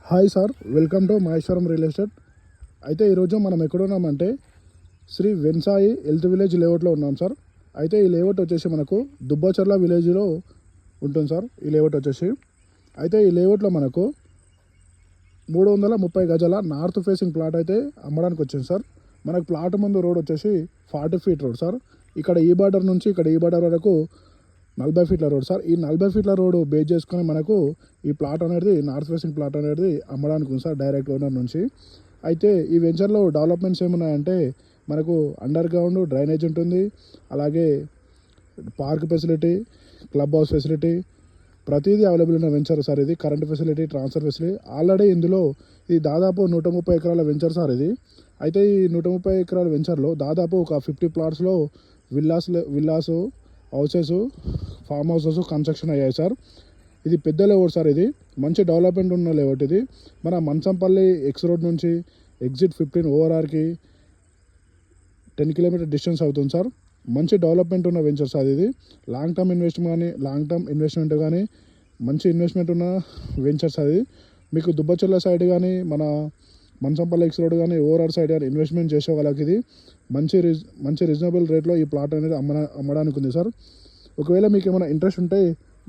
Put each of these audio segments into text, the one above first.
Hi sir, welcome to Maheshwaram real estate. అయితే ఈరోజు మనం ఎక్కడున్నామంటే శ్రీ వెన్సాయి హెల్త్ విలేజ్ లేఅవుట్లో ఉన్నాం సార్. అయితే ఈ లేఅవుట్ వచ్చేసి మనకు దుబ్బచర్ల విలేజ్లో ఉంటుంది సార్. ఈ లేఅవుట్ వచ్చేసి అయితే ఈ లేఅవుట్లో మనకు 330 గజాల నార్త్ ఫేసింగ్ ప్లాట్ అయితే అమ్మడానికి వచ్చింది సార్. మనకు ప్లాట్ ముందు రోడ్ వచ్చేసి 40 ఫీట్ రోడ్ సార్. ఇక్కడ ఈ బార్డర్ నుంచి ఇక్కడ ఈ బార్డర్ వరకు 40 ఫీట్ల రోడ్ సార్. ఈ 40 ఫీట్ల రోడ్ బేస్ చేసుకొని మనకు ఈ ప్లాట్ అనేది నార్త్ ఫేసింగ్ ప్లాట్ అనేది అమ్మడానికి ఉంది సార్, డైరెక్ట్ ఓనర్ నుంచి. అయితే ఈ వెంచర్లో డెవలప్మెంట్స్ ఏమున్నాయంటే మనకు అండర్ గ్రౌండ్ డ్రైనేజ్ ఉంటుంది, అలాగే park facility, club house facility, ప్రతిదీ అవైలబుల్ ఉన్న వెంచర్ సార్ ఇది. Current facility, transfer facility already ఇందులో ఇది దాదాపు 130 ఎకరాల వెంచర్ సార్ ఇది. అయితే ఈ 130 ఎకరాల వెంచర్లో దాదాపు ఒక 50 ప్లాట్స్లో villas houses, farm houses construction అయ్యాయి సార్. ఇది పెద్ద లేఅవుట్ సార్. ఇది మంచి డెవలప్మెంట్ ఉన్న లేఅవుట్. ఇది మన మంచంపల్లి ఎక్స్ రోడ్ నుంచి ఎగ్జిట్ 15 ఓఆర్ఆర్కి 10 కిలోమీటర్ డిస్టెన్స్ అవుతుంది సార్. మంచి డెవలప్మెంట్ ఉన్న వెంచర్ సార్ ఇది. లాంగ్ టర్మ్ ఇన్వెస్ట్మెంట్ కానీ మంచి ఇన్వెస్ట్మెంట్ ఉన్న వెంచర్ సార్ ఇది. మీకు దుబ్బచెర్ల సైడ్ కానీ మన మంచంపల్లి ఎక్స్ రోడ్ కానీ ఓఆర్ఆర్ సైడ్ కానీ ఇన్వెస్ట్మెంట్ చేసే వాళ్ళకి ఇది మంచి రీజనబుల్ రేట్లో ఈ ప్లాట్ అనేది అమ్మడానికి ఉంది సార్. ఒకవేళ మీకు ఏమైనా ఇంట్రెస్ట్ ఉంటే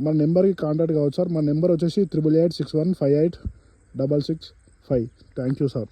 మన నెంబర్కి కాంటాక్ట్ కావచ్చు సార్. మన నెంబర్ వచ్చేసి 8886158665. Thank you sir.